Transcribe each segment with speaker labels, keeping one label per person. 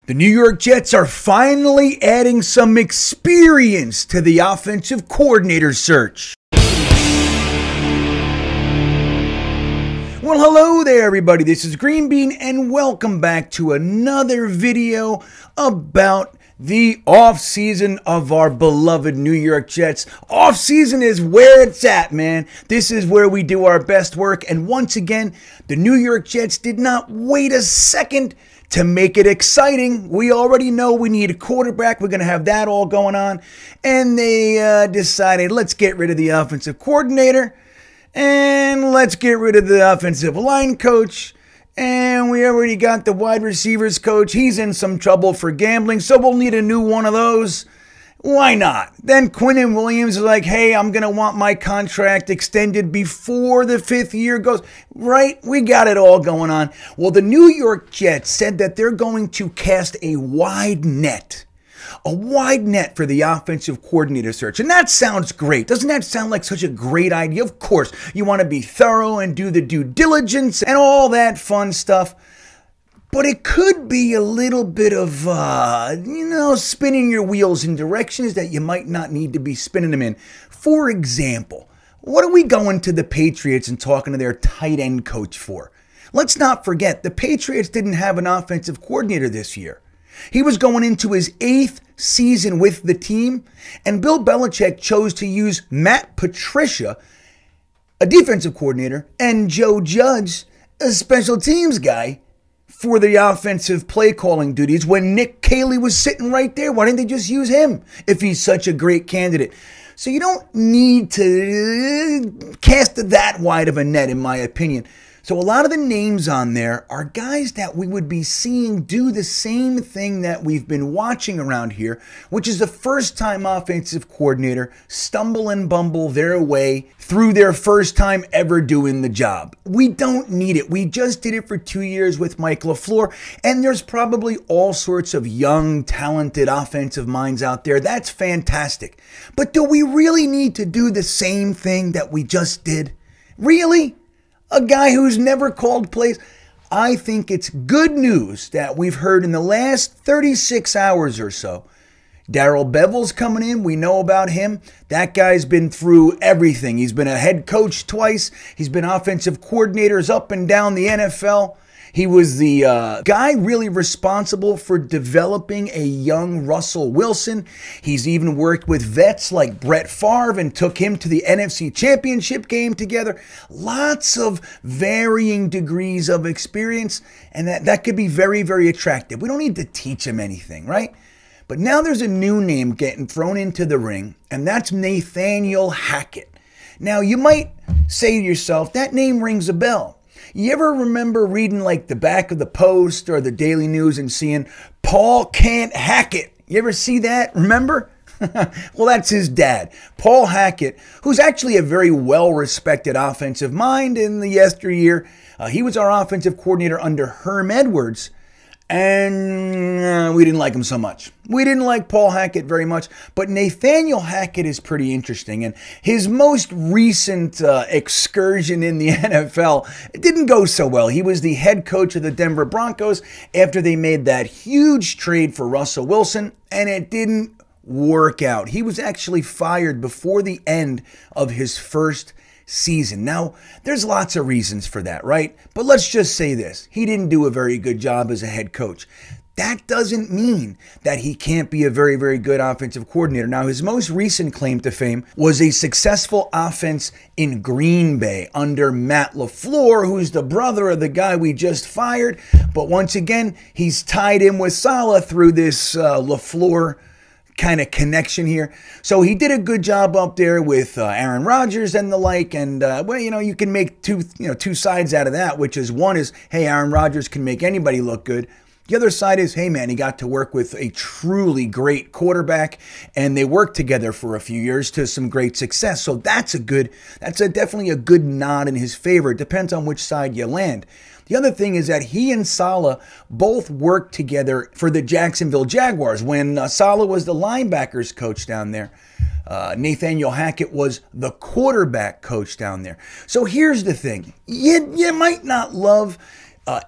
Speaker 1: The New York Jets are finally adding some experience to the offensive coordinator search. Well, hello there, everybody. This is GreenBean, and welcome back to another video about the off-season of our beloved New York Jets. Off-season is where it's at, man. This is where we do our best work, and once again, the New York Jets did not wait a second to make it exciting. We already know we need a quarterback. We're going to have that all going on. And they decided, let's get rid of the offensive coordinator. And let's get rid of the offensive line coach. And we already got the wide receivers coach. He's in some trouble for gambling, so we'll need a new one of those. Why not? Then Quinnen Williams is like, hey, I'm going to want my contract extended before the 5th year goes. Right? We got it all going on. Well, the New York Jets said that they're going to cast a wide net. A wide net for the offensive coordinator search. And that sounds great. Doesn't that sound like such a great idea? Of course, you want to be thorough and do the due diligence and all that fun stuff. But it could be a little bit of, spinning your wheels in directions that you might not need to be spinning them in. For example, what are we going to the Patriots and talking to their tight end coach for? Let's not forget, the Patriots didn't have an offensive coordinator this year. He was going into his 8th season with the team, and Bill Belichick chose to use Matt Patricia, a defensive coordinator, and Joe Judge, a special teams guy, for the offensive play calling duties when Nick Caley was sitting right there. Why didn't they just use him if he's such a great candidate? So you don't need to cast that wide of a net, in my opinion. So a lot of the names on there are guys that we would be seeing do the same thing that we've been watching around here, which is the first-time offensive coordinator stumble and bumble their way through their first time ever doing the job. We don't need it. We just did it for 2 years with Mike LaFleur, and there's probably all sorts of young, talented offensive minds out there. That's fantastic. But do we really need to do the same thing that we just did? Really? A guy who's never called plays? I think it's good news that we've heard in the last 36 hours or so. Darell Bevell's coming in. We know about him. That guy's been through everything. He's been a head coach twice. He's been offensive coordinators up and down the NFL. He was the guy really responsible for developing a young Russell Wilson. He's even worked with vets like Brett Favre and took him to the NFC Championship game together. Lots of varying degrees of experience, and that could be very, very attractive. We don't need to teach him anything, right? But now there's a new name getting thrown into the ring, and that's Nathaniel Hackett. Now, you might say to yourself, that name rings a bell. You ever remember reading like the back of the Post or the Daily News and seeing Paul can't hack it? You ever see that? Remember? Well, that's his dad, Paul Hackett, who's actually a very well-respected offensive mind in the yesteryear. He was our offensive coordinator under Herm Edwards, and we didn't like him so much. We didn't like Paul Hackett very much, but Nathaniel Hackett is pretty interesting. And his most recent excursion in the NFL, it didn't go so well. He was the head coach of the Denver Broncos after they made that huge trade for Russell Wilson, and it didn't work out. He was actually fired before the end of his first season. Now, there's lots of reasons for that, right? But let's just say this. He didn't do a very good job as a head coach. That doesn't mean that he can't be a very, very good offensive coordinator. Now, his most recent claim to fame was a successful offense in Green Bay under Matt LaFleur, who's the brother of the guy we just fired. But once again, he's tied in with Saleh through this LaFleur kind of connection here. So he did a good job up there with Aaron Rodgers and the like. And, you can make two sides out of that, which is one is, hey, Aaron Rodgers can make anybody look good. The other side is, hey, man, he got to work with a truly great quarterback, and they worked together for a few years to some great success. So that's definitely a good nod in his favor. It depends on which side you land. The other thing is that he and Saleh both worked together for the Jacksonville Jaguars. When Saleh was the linebackers coach down there, Nathaniel Hackett was the quarterback coach down there. So here's the thing. You might not love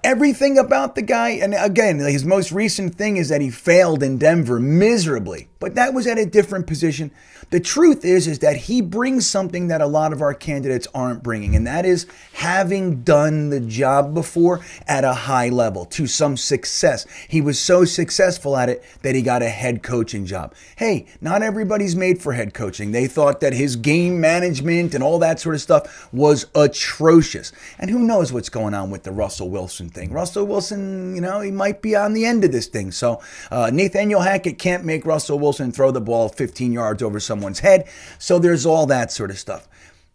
Speaker 1: Everything about the guy, and again, his most recent thing is that he failed in Denver miserably, but that was at a different position. The truth is that he brings something that a lot of our candidates aren't bringing, and that is having done the job before at a high level to some success. He was so successful at it that he got a head coaching job. Hey, not everybody's made for head coaching. They thought that his game management and all that sort of stuff was atrocious. And who knows what's going on with the Russell Wilson thing. Russell Wilson, he might be on the end of this thing. So Nathaniel Hackett can't make Russell Wilson throw the ball 15 yards over someone's head. So there's all that sort of stuff.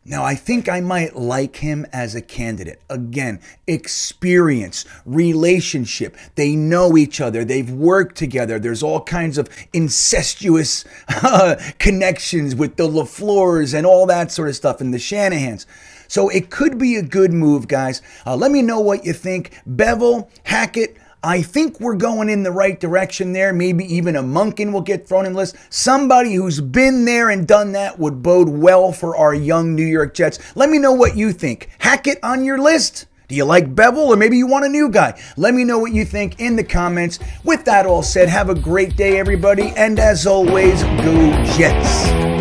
Speaker 1: Now, I think I might like him as a candidate. Again, experience, relationship. They know each other. They've worked together. There's all kinds of incestuous connections with the LaFleurs and all that sort of stuff, and the Shanahans. So it could be a good move, guys. Let me know what you think. Bevell, Hackett, I think we're going in the right direction there. Maybe even a Monken will get thrown in the list. Somebody who's been there and done that would bode well for our young New York Jets. Let me know what you think. Hackett on your list? Do you like Bevell, or maybe you want a new guy? Let me know what you think in the comments. With that all said, have a great day, everybody. And as always, go Jets.